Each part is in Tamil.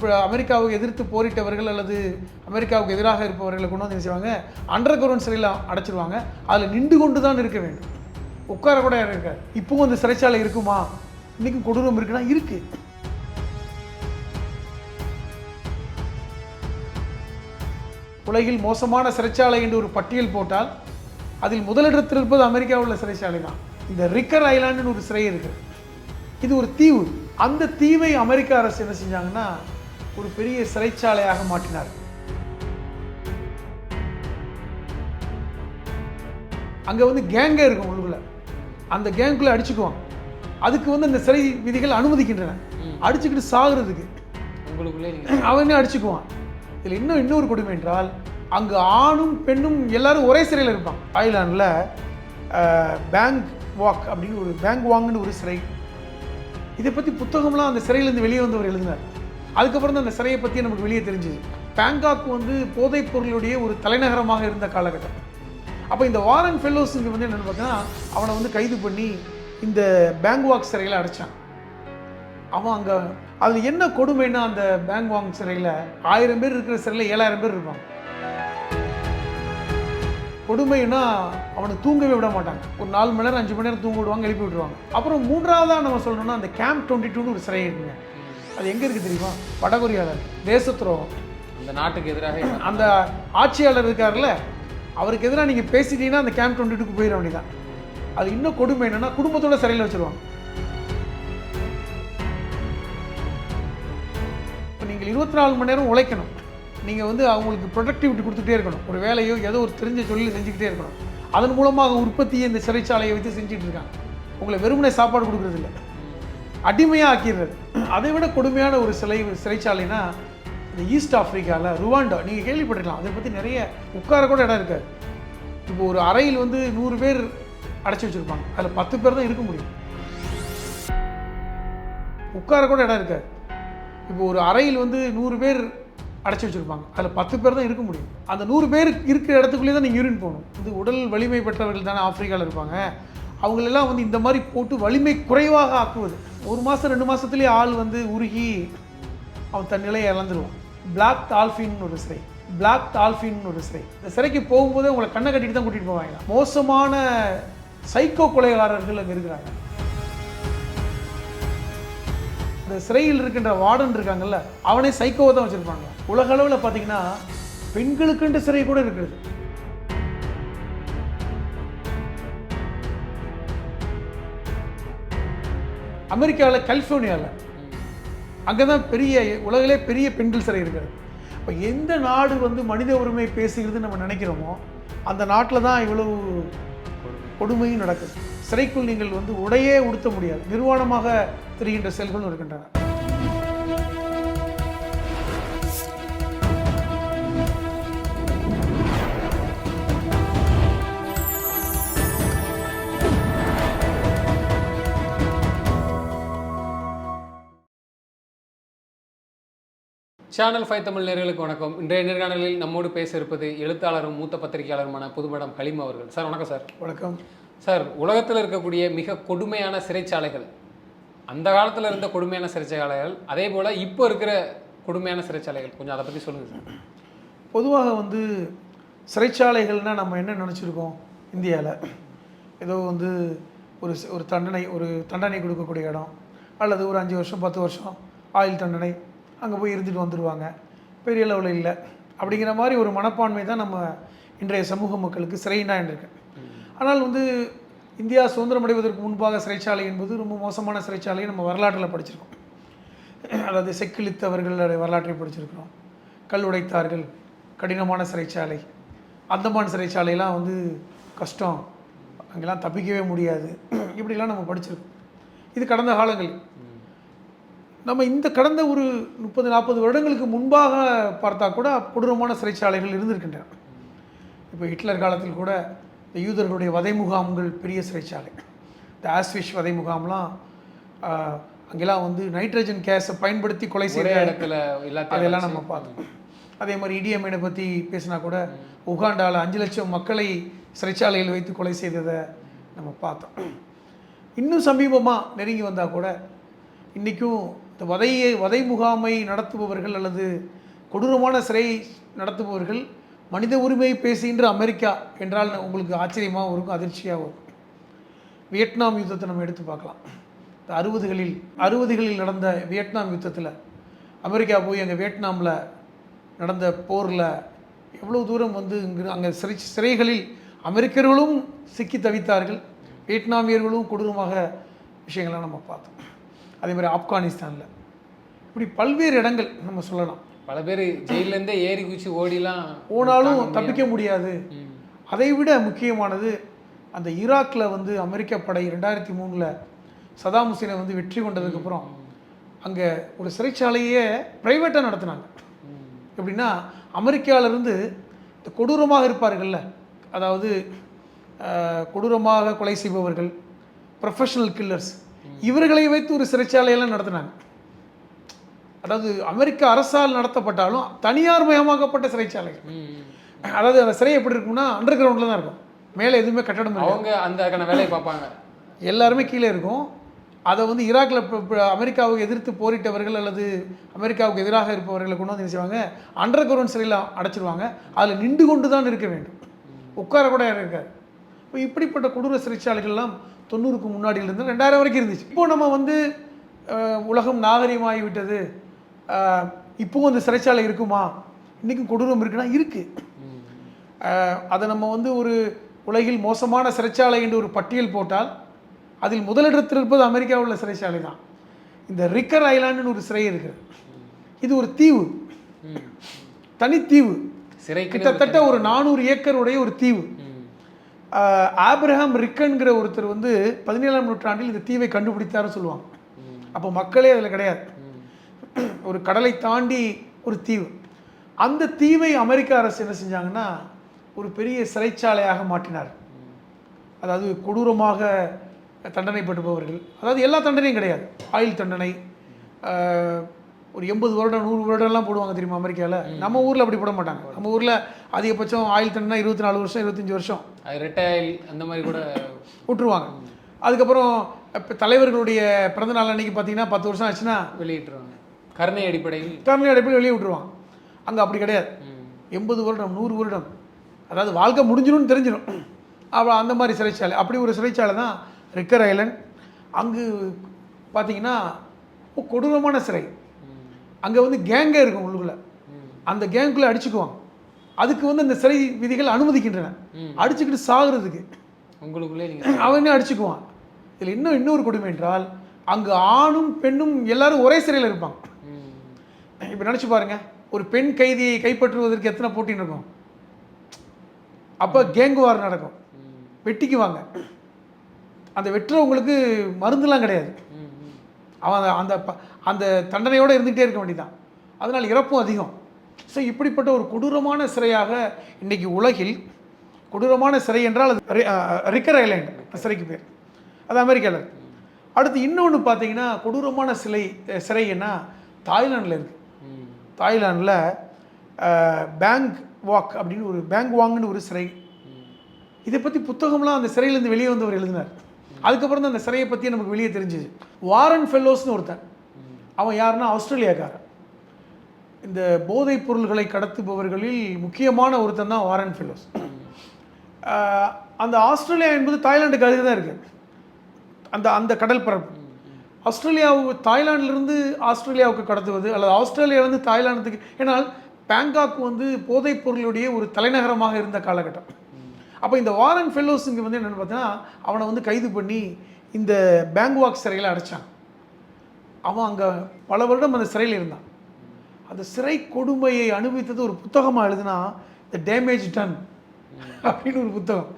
இப்போ அமெரிக்காவுக்கு எதிர்த்து போரிட்டவர்கள் அல்லது அமெரிக்காவுக்கு எதிராக இருப்பவர்களை கொண்டு வந்து என்ன செய்வாங்க, அண்டர் கிரவுண்ட் சிறையில் அடைச்சிருவாங்க. அதில் நின்று கொண்டு தான் இருக்க வேண்டும், உட்கார கூட இருக்காது. இப்போவும் அந்த சிறைச்சாலை இருக்குமா? இன்றைக்கும் கொடூரம் இருக்குன்னா இருக்குது. உலகில் மோசமான சிறைச்சாலை என்று ஒரு பட்டியல் போட்டால் அதில் முதலிடத்தில் இருப்பது அமெரிக்காவில் உள்ள சிறைச்சாலை தான். இந்த ரிக்கர் ஐலாண்டுன்னு ஒரு சிறை இருக்குது. இது ஒரு தீவு. அந்த தீவை அமெரிக்க அரசு என்ன செஞ்சாங்கன்னா ஒரு பெரிய சிறைச்சாலையாக மாற்றினார். அங்கே வந்து கேங்கே இருக்கும் உள்ளுக்குள்ள. அந்த கேங்குக்குள்ளே அடிச்சுக்குவாங்க. அதுக்கு வந்து அந்த சிறை விதிகள் அனுமதிக்கின்றன. அடிச்சுக்கிட்டு சாகுறதுக்கு உங்களுக்குள்ளே அவனே அடிச்சுக்குவான். இதில் இன்னொரு கொடுமை என்றால் அங்கு ஆணும் பெண்ணும் எல்லாரும் ஒரே சிறையில் இருப்பாங்க. தாய்லாண்டில் பேங்க் வாக் அப்படின்னு ஒரு பேங்க் வாங்குன்னு ஒரு சிறை. இதை பற்றி புத்தகம்லாம் அந்த சிறையிலேருந்து வெளியே வந்தவர் எழுதினார். அதுக்கப்புறம் தான் அந்த சிறையை பற்றி நமக்கு வெளியே தெரிஞ்சுது. பேங்காக் வந்து போதைப் பொருளுடைய ஒரு தலைநகரமாக இருந்த காலகட்டம். அப்போ இந்த வாரன் ஃபெல்லோஸுங்க வந்து என்னென்னு பார்த்தீங்கன்னா அவனை வந்து கைது பண்ணி இந்த பேங்க்வாக் சிறையில் அடைச்சான். அவன் அங்கே அதில் என்ன கொடுமைன்னா அந்த பேங்க்வாக் சிறையில் 1000 பேர் இருக்கிற சிறையில் 7000 பேர் இருப்பாங்க. கொடுமைன்னா அவனை தூங்கவே விட மாட்டாங்க. ஒரு 4 மணி நேரம் 5 மணி நேரம் தூங்க விடுவாங்க, எழுப்பி விட்டுருவாங்க. அப்புறம் மூன்றாவதாக நம்ம சொல்லணும்னா அந்த கேம்ப் 22 ஒரு சிறை இருக்குங்க. அது எங்கே இருக்குது தெரியுமா? வடகொரியாவில். தேச துரோகம். அந்த நாட்டுக்கு எதிராக அந்த ஆட்சியாளர் இருக்கார்ல, அவருக்கு எதிராக நீங்கள் பேசிட்டீங்கன்னா அந்த கேம்ப் 22க்கு போயிட வேண்டியதான். அது இன்னும் கொடுமை என்னன்னா குடும்பத்தோட சிறையில் வச்சுருவாங்க. இப்போ நீங்கள் 24 மணி நேரம் உழைக்கணும். நீங்கள் வந்து அவங்களுக்கு ப்ரொடக்டிவிட்டி கொடுத்துட்டே இருக்கணும். ஒரு வேலையோ ஏதோ ஒரு தெரிஞ்ச தொழில் செஞ்சுக்கிட்டே இருக்கணும். அதன் மூலமாக உற்பத்தியை இந்த சிறைச்சாலையை வைத்து செஞ்சுட்டு இருக்காங்க. உங்களை வெறுமனே சாப்பாடு கொடுக்குறது இல்லை, அடிமையாக ஆக்கிடுறது. அதை விட கொடுமையான ஒரு சிறைச்சாலைனா இந்த ஈஸ்ட் ஆஃப்ரிக்காவில் ருவாண்டா. நீங்கள் கேள்விப்பட்டிருக்கலாம். அதை பற்றி நிறைய உட்கார கூட இடம் இருக்காது. இப்போ ஒரு அறையில் வந்து 100 பேர் அடைச்சி வச்சுருப்பாங்க. அதில் 10 பேர் தான் இருக்க முடியும். உட்கார கூட இடம் இருக்காது. இப்போ ஒரு அறையில் வந்து 100 பேர் அடைச்சி வச்சுருப்பாங்க. அதில் 10 பேர் தான் இருக்க முடியும். அந்த 100 பேர் இருக்கிற இடத்துக்குள்ளேயே தான் நீங்கள் யூரின் போகணும். இது உடல் வலிமை பெற்றவர்கள் தானே ஆஃப்ரிக்காவில் இருப்பாங்க. அவங்களெல்லாம் வந்து இந்த மாதிரி போட்டு வலிமை குறைவாக ஆக்குவது. 1 மாதம் 2 மாதத்துலேயே ஆள் வந்து உருகி அவன் தன் நிலையை இழந்துருவான். பிளாக் டால்ஃபின் ஒரு சிறை. இந்த சிறைக்கு போகும்போதே உங்களை கண்ணை கட்டிட்டு தான் கூட்டிகிட்டு போவாங்க. மோசமான சைக்கோ கொலைகாரர்கள் அங்கே இருக்கிறாங்க. இந்த சிறையில் இருக்கின்ற வார்டன் இருக்காங்கல்ல, அவனே சைக்கோவை தான் வச்சுருப்பாங்க. உலக அளவில் பார்த்தீங்கன்னா பெண்களுக்குன்ற சிறை கூட இருக்குது. அமெரிக்காவில் கலிஃபோர்னியாவில் அங்கே தான் உலகிலே பெரிய பெண்கள் சிறை இருக்கிறது. இப்போ எந்த நாடு வந்து மனித உரிமை பேசுகிறது நம்ம நினைக்கிறோமோ அந்த நாட்டில் தான் இவ்வளவு கொடுமையும் நடக்குது. சிறைக்குள் நீங்கள் வந்து உடையே உடுத்த முடியாது. நிர்வாணமாக தெரிகின்ற செயல்களும் இருக்கின்றன. சேனல் 5 தமிழ் நேயர்களுக்கு வணக்கம். இன்றைய நேர்காணலில் நம்மோடு பேச இருப்பது எழுத்தாளரும் மூத்த பத்திரிகையாளருமான புதுமடம் கலீம் அவர்கள். சார் வணக்கம். சார் வணக்கம். சார், உலகத்தில் இருக்கக்கூடிய மிக கொடுமையான சிறைச்சாலைகள், அந்த காலத்தில் இருந்த கொடுமையான சிறைச்சாலைகள், அதே போல் இப்போ இருக்கிற கொடுமையான சிறைச்சாலைகள், கொஞ்சம் அதை பற்றி சொல்லுங்கள் சார். பொதுவாக வந்து சிறைச்சாலைகள்னால் நம்ம என்ன நினச்சிருக்கோம், இந்தியாவில் ஏதோ வந்து ஒரு தண்டனை கொடுக்கக்கூடிய இடம், அல்லது ஒரு 5 வருஷம் 10 வருஷம் ஆயுள் தண்டனை, அங்கே போய் இருந்துட்டு வந்துடுவாங்க, பெரிய லெவலில் இல்லை அப்படிங்கிற மாதிரி ஒரு மனப்பான்மை தான் நம்ம இன்றைய சமூக மக்களுக்கு சிறைனா இருக்கு. ஆனால் வந்து இந்தியா சுதந்திரம் அடைவதற்கு முன்பாக சிறைச்சாலை என்பது ரொம்ப மோசமான சிறைச்சாலையை நம்ம வரலாற்றில் படிச்சிருக்கோம். அதாவது செக்கிழித்தவர்கள் வரலாற்றை படிச்சிருக்கிறோம். கல் உடைத்தார்கள், கடினமான சிறைச்சாலை, அந்தமான் சிறைச்சாலையெல்லாம் வந்து கஷ்டம், அங்கெல்லாம் தப்பிக்கவே முடியாது, இப்படிலாம் நம்ம படிச்சிருக்கோம். இது கடந்த காலங்கள். நம்ம இந்த கடந்த ஒரு 30-40 வருடங்களுக்கு முன்பாக பார்த்தா கூட கொடூரமான சிறைச்சாலைகள் இருந்திருக்கின்றன. இப்போ ஹிட்லர் காலத்தில் கூட இந்த யூதர்களுடைய வதை முகாம்கள் பெரிய சிறைச்சாலை, இந்த ஆஸ்விஷ் வதை முகாம்லாம், அங்கெல்லாம் வந்து நைட்ரஜன் கேஸை பயன்படுத்தி கொலை செய்கிற இடத்துல அதெல்லாம் நம்ம பார்த்தோம். அதே மாதிரி இடியமீனை பற்றி பேசினா கூட உகாண்டாவில் 5 லட்சம் மக்களை சிறைச்சாலையில் வைத்து கொலை செய்ததை நம்ம பார்த்தோம். இன்னும் சமீபமாக நெருங்கி வந்தால் கூட இன்றைக்கும் இந்த வதை முகாமை நடத்துபவர்கள் அல்லது கொடூரமான சிறை நடத்துபவர்கள் மனித உரிமை பேசுகின்ற அமெரிக்கா என்றால் உங்களுக்கு ஆச்சரியமாகவும் இருக்கும், அதிர்ச்சியாகவும் இருக்கும். வியட்நாம் யுத்தத்தை நம்ம எடுத்து பார்க்கலாம். இந்த அறுபதுகளில் நடந்த வியட்நாம் யுத்தத்தில் அமெரிக்கா போய் அங்கே வியட்நாமில் நடந்த போரில் எவ்வளோ தூரம் வந்து அங்கே சிறைகளில் அமெரிக்கர்களும் சிக்கி தவித்தார்கள், வியட்நாமியர்களும் கொடூரமாக விஷயங்கள்லாம் நம்ம பார்த்தோம். அதே மாதிரி ஆப்கானிஸ்தானில் இப்படி பல்வேறு இடங்கள் நம்ம சொல்லலாம். பல பேர் ஜெயிலேருந்தே ஏறி குச்சி ஓடிலாம் போனாலும் தப்பிக்க முடியாது. அதை விட முக்கியமானது அந்த ஈராக்கில் வந்து அமெரிக்க படை 2003 சதாம் ஹுசேனை வந்து வெற்றி கொண்டதுக்கப்புறம் அங்கே ஒரு சிறைச்சாலையே ப்ரைவேட்டாக நடத்தினாங்க. எப்படின்னா அமெரிக்காவிலேருந்து இந்த கொடூரமாக இருப்பார்கள்ல, அதாவது கொடூரமாக கொலை செய்பவர்கள், ப்ரொஃபஷனல் கில்லர்ஸ், இவர்களை வைத்து ஒரு சிறைச்சாலையெல்லாம் நடத்தினாங்க. அதாவது அமெரிக்க அரசால் நடத்தப்பட்டாலும் தனியார் மயமாக்கப்பட்ட சிறைச்சாலைகள். அதாவது அந்த சிறை எப்படி இருக்கும்னா அண்டர் கிரவுண்டில் தான் இருக்கும், மேலே எதுவுமே கட்டடம் இல்லை. அவங்க அந்த வேலையை பார்ப்பாங்க, எல்லாருமே கீழே இருக்கும். அதை வந்து ஈராக்கில் அமெரிக்காவுக்கு எதிர்த்து போரிட்டவர்கள் அல்லது அமெரிக்காவுக்கு எதிராக இருப்பவர்களை கொண்டு வந்து என்ன செய்வாங்க, அண்டர் கிரவுண்ட் சிறையில் அடைச்சிருவாங்க. அதில் நின்று கொண்டு தான் இருக்க வேண்டும், உட்கார கூட யாரும் இருக்காது. இப்போ இப்படிப்பட்ட கொடூர சிறைச்சாலைகள்லாம் 90க்கு முன்னாடியிலேருந்து 2000 வரைக்கும் இருந்துச்சு. இப்போது நம்ம வந்து உலகம் நாகரிகமாகி விட்டது, இப்போவும் அந்த சிறைச்சாலை இருக்குமா, இன்றைக்கும் கொடூரம் இருக்குன்னா இருக்குது. அதை நம்ம வந்து ஒரு உலகில் மோசமான சிறைச்சாலை என்று ஒரு பட்டியல் போட்டால் அதில் முதலிடத்தில் இருப்பது அமெரிக்காவில் உள்ள சிறைச்சாலை தான். இந்த ரிக்கர் ஐலாண்டுன்னு ஒரு சிறை இருக்குது. இது ஒரு தீவு, தனித்தீவு, கிட்டத்தட்ட ஒரு 400 ஏக்கர் உடைய ஒரு தீவு. ஆப்ரஹாம் ரிக்கன்கிற ஒருத்தர் வந்து 17ஆம் நூற்றாண்டில் இந்த தீவை கண்டுபிடித்தாருன்னு சொல்லுவாங்க. அப்போ மக்களே அதில் கிடையாது, ஒரு கடலை தாண்டி ஒரு தீவு. அந்த தீவை அமெரிக்க அரசு என்ன செஞ்சாங்கன்னா ஒரு பெரிய சிறைச்சாலையாக மாற்றினார். அதாவது கொடூரமாக தண்டனை பெறுபவர்கள், அதாவது எல்லா தண்டனையும் கிடையாது, ஆயுள் தண்டனை, ஒரு 80 வருடம் 100 வருடம்லாம் போடுவாங்க தெரியுமா அமெரிக்காவில். நம்ம ஊரில் அப்படி போட மாட்டாங்க. நம்ம ஊரில் அதிகபட்சம் ஆயுள் தண்டனை 24 வருஷம் 25 வருஷம் ரிட்டையல் அந்த மாதிரி கூட விட்டுருவாங்க. அதுக்கப்புறம் இப்போ தலைவர்களுடைய பிறந்தநாள் அன்றைக்கி பார்த்தீங்கன்னா 10 வருஷம் ஆச்சுன்னா வெளியிட்டுருவாங்க, கருணை அடிப்படையில் வெளியே விட்டுருவாங்க. அங்கே அப்படி கிடையாது, 80 வருடம் 100 வருடம், அதாவது வாழ்க்கை முடிஞ்சிடும்னு தெரிஞ்சிடும். அவ்வளோ அந்த மாதிரி சிறைச்சாலை. அப்படி ஒரு சிறைச்சாலை தான் ரிக்கர் ஐலண்ட். அங்கு பார்த்தீங்கன்னா கொடூரமான சிறை. அங்கே வந்து கேங்கே இருக்கும் உள்ளுக்குள்ளே, அந்த கேங்குள்ளே அடிச்சுக்குவாங்க. அதுக்கு வந்து அந்த சிறை விதிகள் அனுமதிக்கின்றன, அடிச்சுக்கிட்டு சாகுறதுக்கு உங்களுக்குள்ளே அவனே அடிச்சுக்குவான். இதில் இன்னொரு கொடுமை என்றால் அங்கே ஆணும் பெண்ணும் எல்லாரும் ஒரே சிறையில் இருப்பாங்க. இப்போ நினச்சி பாருங்க, ஒரு பெண் கைதியை கைப்பற்றுவதற்கு எத்தனை போட்டின்னு இருக்கும். அப்போ கேங்குவார் நடக்கும், வெட்டிக்குவாங்க. அந்த வெட்டுறவங்களுக்கு மருந்துலாம் கிடையாது, அவன் அந்த அந்த தண்டனையோடு இருந்துகிட்டே இருக்க வேண்டியதான். அதனால் இறப்பும் அதிகம். ஸோ இப்படிப்பட்ட ஒரு கொடூரமான சிறையாக இன்றைக்கி உலகில், கொடூரமான சிறை என்றால் அது ரிக்கர் ஐலாண்ட் சிறைக்கு பேர், அது அமெரிக்காவில். அடுத்து இன்னொன்று பார்த்தீங்கன்னா கொடூரமான சிறை என்ன தாய்லாண்டில் இருக்குது. தாய்லாண்டில் பேங்க் வாங்னு ஒரு சிறை. இதை பற்றி புத்தகம்லாம் அந்த சிறையிலேருந்து வெளியே வந்தவர் எழுதினார். அதுக்கப்புறம் தான் அந்த சிறையை பற்றி நமக்கு வெளியே தெரிஞ்சுது. வாரன் ஃபெல்லோஸ்னு ஒருத்தன், அவன் யாருன்னா ஆஸ்திரேலியாக்காரன். இந்த போதைப் பொருள்களை கடத்துபவர்களில் முக்கியமான ஒருத்தன் தான் வாரன் ஃபெல்லோஸ். அந்த ஆஸ்திரேலியா என்பது தாய்லாண்டுக்கு அருகே தான் இருக்குது, அந்த கடல் பரப்பு. தாய்லாண்டிலிருந்து ஆஸ்திரேலியாவுக்கு கடத்துவது அல்லது ஆஸ்திரேலியாவிலேருந்து தாய்லாந்துக்கு, ஏன்னால் பேங்காக் வந்து போதைப் பொருளுடைய ஒரு தலைநகரமாக இருந்த காலகட்டம். அப்போ இந்த வாரன் ஃபெல்லோஸ் இங்கே வந்து என்னென்னு பார்த்தீங்கன்னா அவனை வந்து கைது பண்ணி இந்த பேங்காக் சிறையில் அடைச்சான். அவன் அங்கே பல வருடம் அந்த சிறையில் இருந்தான். அந்த சிறை கொடுமையை அனுபவித்தது ஒரு புத்தகமாக எழுதுனா த டேமேஜ் டன் அப்படின்னு ஒரு புத்தகம்.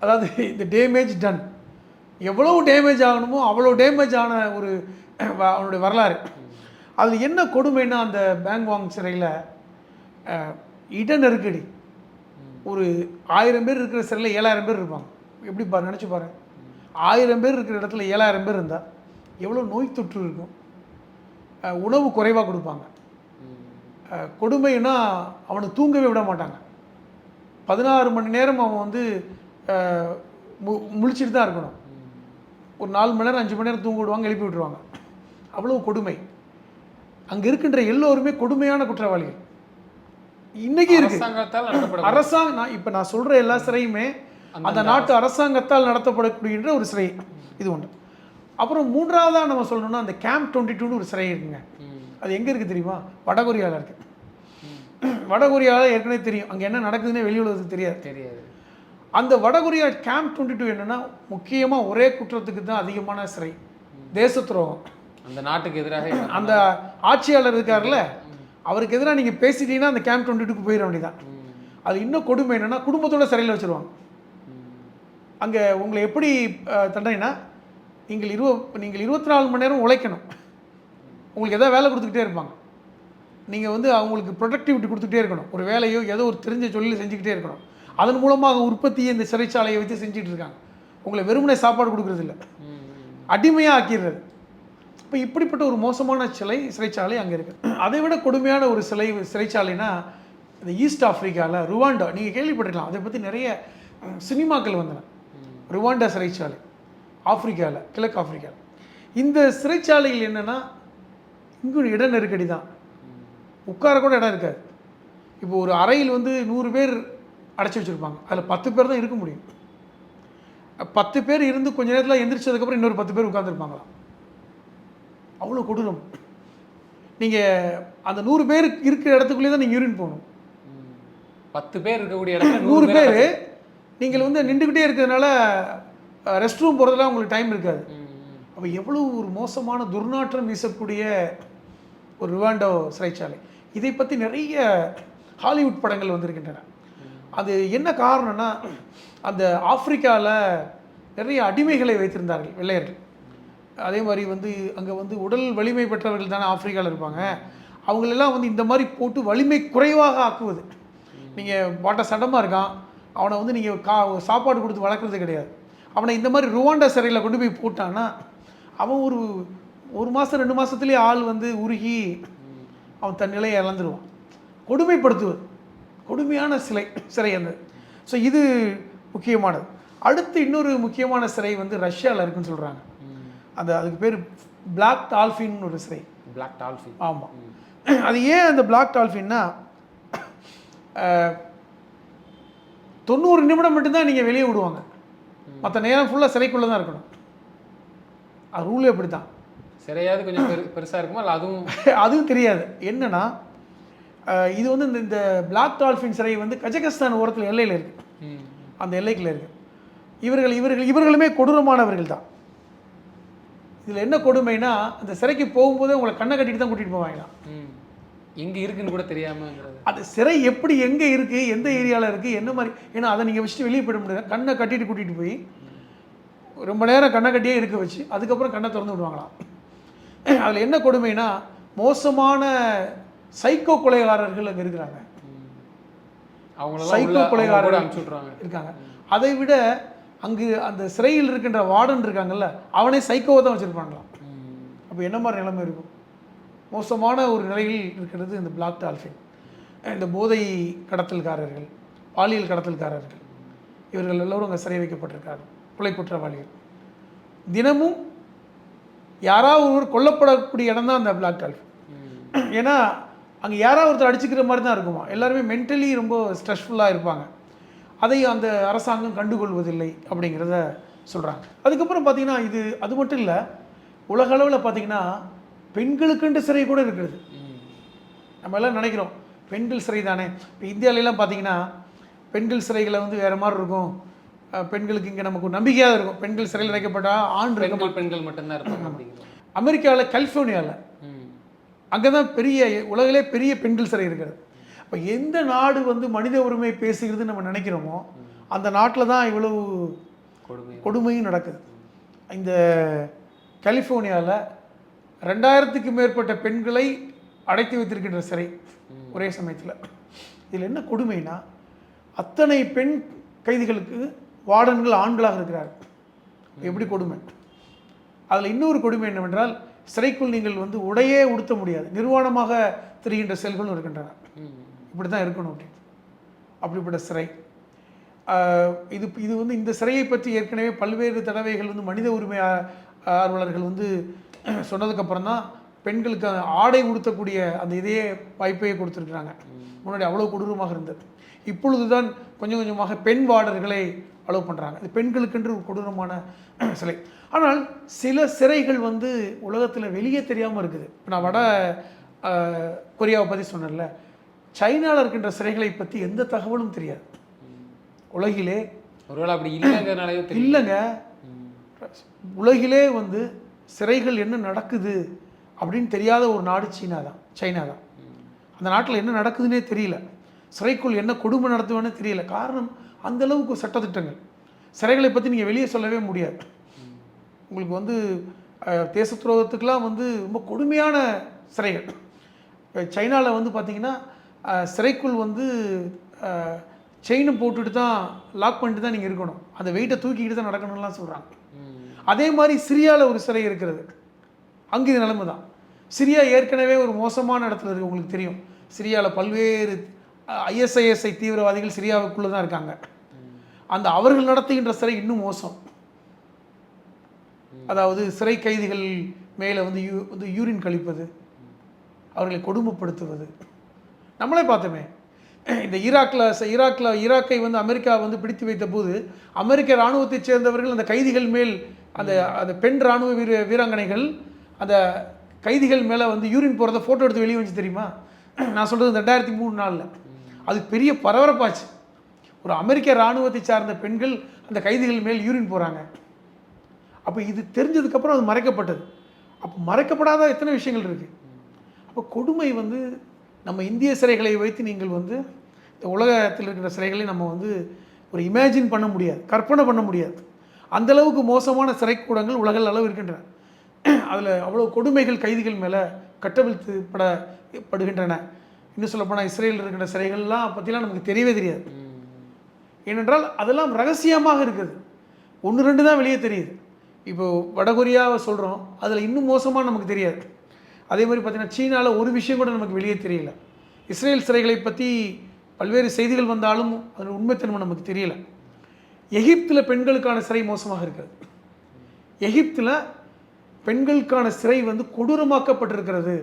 அதாவது இந்த டேமேஜ் டன், எவ்வளோ டேமேஜ் ஆகணுமோ அவ்வளோ டேமேஜ் ஆன ஒரு அவனுடைய வரலாறு. அது என்ன கொடுமைன்னா அந்த பேங்காக் சிறையில் இட நெருக்கடி. ஒரு 1000 பேர் இருக்கிற சிறையில் 7000 பேர் இருப்பாங்க. எப்படி நினச்சி பாருங்க, 1000 பேர் இருக்கிற இடத்துல 7000 பேர் இருந்தால் எவ்வளோ நோய் தொற்று இருக்கும். உணவு குறைவாக கொடுப்பாங்க. கொடுமைன்னா அவனை தூங்கவே விட மாட்டாங்க. 16 மணி நேரம் அவன் வந்து முழிச்சிட்டு தான் இருக்கணும். ஒரு 4 மணி நேரம் 5 மணி நேரம் தூங்க விடுவாங்க, எழுப்பி விட்டுருவாங்க. அவ்வளோ கொடுமை. அங்கே இருக்கின்ற எல்லோருமே கொடுமையான குற்றவாளிகள். இன்னைக்கு இருக்கு அரசாங்கத்தால் நடத்தப்பட அரசாங்கம். இப்போ நான் சொல்கிற எல்லா சிறையுமே அந்த நாட்டு அரசாங்கத்தால் நடத்தப்படக்கூடிய ஒரு சிறை இது ஒன்று. அப்புறம் மூன்றாவதாக நம்ம சொல்லணும்னா அந்த கேம்ப் 22ன்னு ஒரு சிறை இருக்குங்க. அது எங்கே இருக்குது தெரியுமா? வடகொரியாவில் இருக்குது. வடகொரியாவில் ஏற்கனவே தெரியும் அங்கே என்ன நடக்குதுன்னே வெளி உலகத்துக்கு தெரியாது. அந்த வடகொரியா கேம்ப் 22 என்னென்னா முக்கியமாக ஒரே குற்றத்துக்கு தான் அதிகமான சிறை, தேச துரோகம். அந்த நாட்டுக்கு எதிராக அந்த ஆட்சியாளர் இருக்கார்ல, அவருக்கு எதிராக நீங்கள் பேசிட்டீங்கன்னா அந்த கேம்ப் 22க்கு போயிட வேண்டியதான். அது இன்னும் கொடுமை என்னென்னா குடும்பத்தோட சிறையில் வச்சுருவாங்க. அங்கே உங்களை எப்படி தண்டனைனா, நீங்கள் 24 மணி நேரம் உழைக்கணும். உங்களுக்கு எதாவது வேலை கொடுத்துக்கிட்டே இருப்பாங்க. நீங்கள் வந்து அவங்களுக்கு ப்ரொடக்டிவிட்டி கொடுத்துக்கிட்டே இருக்கணும். ஒரு வேலையோ ஏதோ ஒரு தெரிஞ்ச தொழில் செஞ்சுக்கிட்டே இருக்கணும். அதன் மூலமாக உற்பத்தியை இந்த சிறைச்சாலையை வச்சு செஞ்சுட்டு இருக்காங்க. உங்களை வெறுமனே சாப்பாடு கொடுக்குறது இல்லை, அடிமையாக ஆக்கிடுறது. இப்போ இப்படிப்பட்ட ஒரு மோசமான சிறைச்சாலை அங்கே இருக்குது. அதை விட கொடுமையான ஒரு சிறைச்சாலைனா இந்த ஈஸ்ட் ஆஃப்ரிக்காவில் ருவாண்டா, நீங்கள் கேள்விப்பட்டிருக்கலாம். அதை பற்றி நிறைய சினிமாக்கள் வந்தன. ருவாண்டா சிறைச்சாலை ஆஃப்ரிக்காவில், கிழக்கு ஆஃப்ரிக்காவில். இந்த சிறைச்சாலைகள் என்னென்னா இங்கும் இட நெருக்கடி தான், உட்கார கூட இடம் இருக்காது. இப்போ ஒரு அறையில் வந்து 100 பேர் அடைச்சி வச்சுருப்பாங்க, அதில் 10 பேர் தான் இருக்க முடியும். 10 பேர் இருந்து கொஞ்ச நேரத்தில் எந்திரிச்சதுக்கப்புறம் இன்னொரு 10 பேர் உட்காந்துருப்பாங்களாம். அவ்வளோ கொடூரம். நீங்கள் அந்த 100 பேர் இருக்கிற இடத்துக்குள்ளே தான் நீங்கள் யூரின் போகணும். 10 பேர் இருக்கக்கூடிய இடத்துல 100 பேர் நீங்கள் வந்து நின்றுக்கிட்டே இருக்கிறதுனால ரெஸ்ட் ரூம் போகிறதுலாம் உங்களுக்கு டைம் இருக்காது. அப்போ எவ்வளோ ஒரு மோசமான துர்நாற்றம் வீசக்கூடிய ஒரு ருவாண்டோ சிறைச்சாலை. இதை பற்றி நிறைய ஹாலிவுட் படங்கள் வந்திருக்கின்றன. அது என்ன காரணம்னா, அந்த ஆப்பிரிக்காவில் நிறைய அடிமைகளை வைத்திருந்தார்கள் வெள்ளையர்கள். அதே மாதிரி வந்து அங்கே வந்து உடல் வலிமை பெற்றவர்கள் தானே ஆப்பிரிக்காவில் இருப்பாங்க. அவங்களெல்லாம் வந்து இந்த மாதிரி போட்டு வலிமை குறைவாக ஆக்குவது. நீங்கள் பாட்ட சடமாக இருக்கான், அவனை வந்து நீங்கள் சாப்பாடு கொடுத்து வளர்க்குறது கிடையாது. அவனை இந்த மாதிரி ருவாண்டா சிறையில் கொண்டு போய் போட்டான்னா அவன் ஒரு மாதம் 2 மாதத்துலேயே ஆள் வந்து உருகி அவன் தன் நிலையை இழந்துருவான். கொடுமைப்படுத்துவது, கொடுமையான சிறை அந்த. ஸோ இது முக்கியமானது. அடுத்து இன்னொரு முக்கியமான சிறை வந்து ரஷ்யாவில் இருக்குன்னு சொல்கிறாங்க. அதுக்கு பேர் பிளாக் டால்ஃபின் ஒரு சிறை. பிளாக் டால்ஃபின், ஆமாம். அது ஏன் அந்த பிளாக் டால்ஃபின்னா 90 நிமிடம் மட்டும்தான் நீங்கள் வெளியே விடுவாங்க, மற்ற நேரம் ஃபுல்லாக சிறைக்குள்ளே தான் இருக்கணும். அது ரூல் எப்படி தான். சிறையாவது கொஞ்சம் பெருசாக இருக்குமா இல்லை அதுவும் தெரியாது. என்னன்னா இது வந்து இந்த பிளாக் டால்ஃபின் சிறை வந்து கஜகஸ்தான் ஓரத்தில் எல்லையில் இருக்குது, அந்த எல்லைக்குள்ள இருக்குது. இவர்களுமே கொடூரமானவர்கள் தான். இதில் என்ன கொடுமைனா, அந்த சிறைக்கு போகும்போதே உங்களை கண்ணை கட்டிட்டு தான் கூட்டிகிட்டு போவாங்களாம். எங்கே இருக்குன்னு கூட தெரியாமல். அது சிறை எப்படி எங்கே இருக்குது, எந்த ஏரியாவில் இருக்குது, என்ன மாதிரி, ஏன்னா அதை நீங்கள் வச்சுட்டு வெளியே போயிட முடியாது. கண்ணை கட்டிட்டு கூட்டிகிட்டு போய் ரொம்ப நேரம் கண்ணை கட்டியே இருக்க வச்சு அதுக்கப்புறம் கண்ணை திறந்து விடுவாங்களாம். அதில் என்ன கொடுமைனா, மோசமான சைக்கோ கொலைகாரர்கள் அங்கே இருக்கிறாங்க. சைக்கோ கொலைகாரர்கள் இருக்காங்க. அதை விட அங்கு அந்த சிறையில் இருக்கின்ற வார்டன் இருக்காங்கல்ல, அவனே சைக்கோவை தான் வச்சுருப்பாங்களாம். அப்போ என்ன மாதிரி நிலைமை இருக்கும்? மோசமான ஒரு நிலையில் இருக்கிறது இந்த பிளாக் டால்ஃபின். இந்த போதை கடத்தல்காரர்கள், பாலியல் கடத்தல்காரர்கள், இவர்கள் எல்லோரும் அங்கே சிறை வைக்கப்பட்டிருக்காங்க. கொலை குற்றவாளிகள். தினமும் யாராவது ஒருவர் கொல்லப்படக்கூடிய இடம் தான் அந்த பிளாக் டால்ஃபின். ஏன்னா அங்கே யாராவது ஒருத்தர் அடிச்சுக்கிற மாதிரி தான் இருக்குமா. எல்லாருமே மென்டலி ரொம்ப ஸ்ட்ரெஸ்ஃபுல்லாக இருப்பாங்க. அதை அந்த அரசாங்கம் கண்டுகொள்வதில்லை அப்படிங்கிறத சொல்கிறாங்க. அதுக்கப்புறம் பார்த்திங்கன்னா அது மட்டும் இல்லை, உலகளவில் பார்த்திங்கன்னா பெண்களுக்குன்ற சிறை கூட இருக்கிறது. நம்ம எல்லாம் நினைக்கிறோம் பெண்கள் சிறை தானே. இப்போ இந்தியாவிலலாம் பார்த்திங்கன்னா பெண்கள் சிறைகளை வந்து வேறு மாதிரி இருக்கும். பெண்களுக்கு இங்கே நமக்கு நம்பிக்கையாக இருக்கும். பெண்கள் சிறையில் அடைக்கப்பட்டால் பெண்கள் மட்டும்தான் இருப்பாங்க. அமெரிக்காவில் கலிஃபோர்னியாவில் அங்கே தான் உலகிலே பெரிய பெண்கள் சிறை இருக்கிறது. இப்போ எந்த நாடு வந்து மனித உரிமை பேசுகிறதுன்னு நம்ம நினைக்கிறோமோ அந்த நாட்டில் தான் இவ்வளவு கொடுமையும் நடக்குது. இந்த கலிஃபோர்னியாவில் 2000க்கும் மேற்பட்ட பெண்களை அடைத்து வைத்திருக்கின்ற சிறை ஒரே சமயத்தில். இதில் என்ன கொடுமைனா, அத்தனை பெண் கைதிகளுக்கு வார்டன்கள் ஆண்களாக இருக்கிறார்கள். எப்படி கொடுமை. அதில் இன்னொரு கொடுமை என்னவென்றால், சிறைக்குள் நீங்கள் வந்து உடையே உடுத்த முடியாது, நிர்வாணமாக திரிகின்ற செல்களும் இருக்கின்றன. இப்படி தான் இருக்கணும் அப்படின்னு. அப்படிப்பட்ட சிறை. இது வந்து இந்த சிறையை பற்றி ஏற்கனவே பல்வேறு தடவைகள் வந்து மனித உரிமை ஆர்வலர்கள் வந்து சொன்னதுக்கப்புறம் தான் பெண்களுக்கு ஆடை உடுத்தக்கூடிய அந்த இதையே வாய்ப்பையே கொடுத்துருக்குறாங்க. முன்னாடி அவ்வளோ கொடூரமாக இருந்தது. இப்பொழுது தான் கொஞ்சம் கொஞ்சமாக பெண் வார்டர்களை அலோவ் பண்ணுறாங்க. இது பெண்களுக்கென்று ஒரு கொடூரமான சிலை. ஆனால் சில சிறைகள் வந்து உலகத்தில் வெளியே தெரியாமல் இருக்குது. இப்போ நான் கொரியாவை பற்றி சொன்னேன்ல, சைனாவில் இருக்கின்ற சிறைகளை பற்றி எந்த தகவலும் தெரியாது உலகிலே. ஒருவேளை அப்படி இல்லைங்கிறனாலே இல்லைங்க, உலகிலே வந்து சிறைகள் என்ன நடக்குது அப்படின்னு தெரியாத ஒரு நாடு சைனா தான். அந்த நாட்டில் என்ன நடக்குதுன்னே தெரியல, சிறைக்குள் என்ன கொடுமை நடத்துவேன்னு தெரியல. காரணம் அந்த அளவுக்கு சட்டத்திட்டங்கள். சிறைகளை பற்றி நீங்கள் வெளியே சொல்லவே முடியாது. உங்களுக்கு வந்து தேச துரோகத்துக்கெலாம் வந்து ரொம்ப கொடுமையான சிறைகள். இப்போ சைனாவில் வந்து பார்த்திங்கன்னா சிறைக்குள் வந்து செயினை போட்டுட்டு தான் லாக் பண்ணிட்டு தான் நீங்கள் இருக்கணும், அந்த வெயிட்டை தூக்கிக்கிட்டு தான் நடக்கணும்லாம் சொல்கிறாங்க. அதே மாதிரி சிரியாவில் ஒரு சிறை இருக்கிறது, அங்கே இது நிலைமை தான். சிரியா ஏற்கனவே ஒரு மோசமான இடத்துல இருக்குது, உங்களுக்கு தெரியும். சிரியாவில் பல்வேறு ISIS தீவிரவாதிகள் சிரியாவுக்குள்ளே தான் இருக்காங்க. அந்த அவர்கள் நடத்துகின்ற சிறை இன்னும் மோசம். அதாவது சிறை கைதிகள் மேலே வந்து யூரின் கழிப்பது, அவர்களை கொடுமைப்படுத்துவது. நம்மளே பார்த்தோமே, இந்த ஈராக்கை வந்து அமெரிக்கா வந்து பிடித்து வைத்த போது அமெரிக்க இராணுவத்தைச் சேர்ந்தவர்கள் அந்த கைதிகள் மேல் அந்த பெண் இராணுவ வீராங்கனைகள் அந்த கைதிகள் மேலே வந்து யூரின் போகிறத ஃபோட்டோ எடுத்து வெளியே வந்து தெரியுமா? நான் சொல்கிறது 2003 அது பெரிய பரபரப்பாச்சு. ஒரு அமெரிக்க இராணுவத்தை சார்ந்த பெண்கள் அந்த கைதிகள் மேல் யூரின் போகிறாங்க. அப்போ இது தெரிஞ்சதுக்கப்புறம் அது மறைக்கப்பட்டது. அப்போ மறைக்கப்படாத எத்தனை விஷயங்கள் இருக்குது. அப்போ கொடுமை வந்து நம்ம இந்திய சிறைகளை வைத்து நீங்கள் வந்து இந்த உலகத்தில் இருக்கிற சிறைகளை நம்ம வந்து ஒரு இமேஜின் பண்ண முடியாது, கற்பனை பண்ண முடியாது. அந்தளவுக்கு மோசமான சிறைக்கூடங்கள் உலகில் அளவு இருக்கின்றன. அதில் அவ்வளோ கொடுமைகள் கைதிகள் மேலே கட்டவிழ்த்துப்படுகின்றன. இன்னும் சொல்லப்போனால் இஸ்ரேலில் இருக்கின்ற சிறைகள்லாம் பற்றிலாம் நமக்கு தெரியவே தெரியாது. ஏனென்றால் அதெல்லாம் ரகசியமாக இருக்குது, 1-2 தான் வெளியே தெரியுது. இப்போது வடகொரியாவை சொல்கிறோம், அதில் இன்னும் மோசமாக நமக்கு தெரியாது. அதே மாதிரி பார்த்திங்கன்னா சீனாவில் ஒரு விஷயம் கூட நமக்கு வெளியே தெரியல. இஸ்ரேல் சிறைகளை பற்றி பல்வேறு செய்திகள் வந்தாலும் அதன் உண்மைத்தன்மை நமக்கு தெரியல. எகிப்தில் பெண்களுக்கான சிறை மோசமாக இருக்கிறது. எகிப்தில் பெண்களுக்கான சிறை வந்து கொடூரமாக்கப்பட்டிருக்கிறது.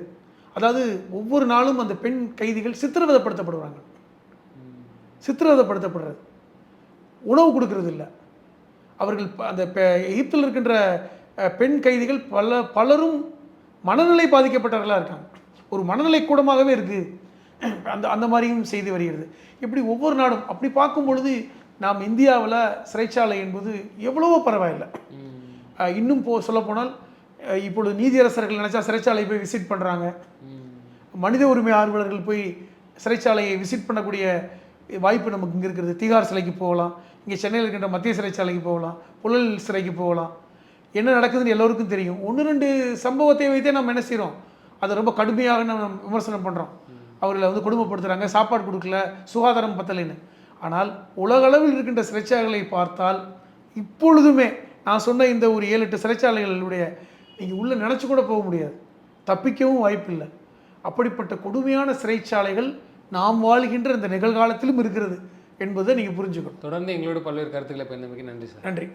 அதாவது ஒவ்வொரு நாளும் அந்த பெண் கைதிகள் சித்திரவதைப்படுத்தப்படுவாங்க. சித்திரவதைப்படுத்தப்படுறது, உணவு கொடுக்கறது இல்லை. அவர்கள் அந்த எகிப்தில் இருக்கின்ற பெண் கைதிகள் பலரும் மனநிலை பாதிக்கப்பட்டவர்களாக இருக்காங்க. ஒரு மனநிலை கூடமாகவே இருக்குது. அந்த மாதிரியும் செய்து வருகிறது. இப்படி ஒவ்வொரு நாடும் அப்படி பார்க்கும் பொழுது நாம் இந்தியாவில் சிறைச்சாலை என்பது எவ்வளவோ பரவாயில்லை. இன்னும் சொல்லப்போனால் இப்பொழுது நீதியரசர்கள் நினச்சா சிறைச்சாலை போய் விசிட் பண்ணுறாங்க. மனித உரிமை ஆர்வலர்கள் போய் சிறைச்சாலையை விசிட் பண்ணக்கூடிய வாய்ப்பு நமக்கு இங்கே இருக்கிறது. திகார் சிலைக்கு போகலாம், இங்கே சென்னையில் இருக்கின்ற மத்திய சிறைச்சாலைக்கு போகலாம், புழல் சிறைக்கு போகலாம். என்ன நடக்குதுன்னு எல்லோருக்கும் தெரியும். 1-2 சம்பவத்தை வைத்தே நம்ம என்ன செய்கிறோம், அதை ரொம்ப கடுமையாக நம்ம விமர்சனம் பண்ணுறோம். அவர்களை வந்து கொடுமைப்படுத்துகிறாங்க, சாப்பாடு கொடுக்கல, சுகாதாரம் பத்தலைன்னு. ஆனால் உலகளவில் இருக்கின்ற சிறைச்சாலைகளை பார்த்தால் இப்பொழுதுமே நான் சொன்ன இந்த ஒரு 7-8 சிறைச்சாலைகளுடைய நீங்கள் உள்ளே நினச்சி கூட போக முடியாது, தப்பிக்கவும் வாய்ப்பில்லை. அப்படிப்பட்ட கொடுமையான சிறைச்சாலைகள் நாம் வாழ்கின்ற இந்த நிகழ்காலத்திலும் இருக்கிறது என்பதை நீங்கள் புரிஞ்சுக்கணும். தொடர்ந்து எங்களோட பல்வேறு கருத்துக்களை பயந்தமைக்கு நன்றி சார். நன்றி.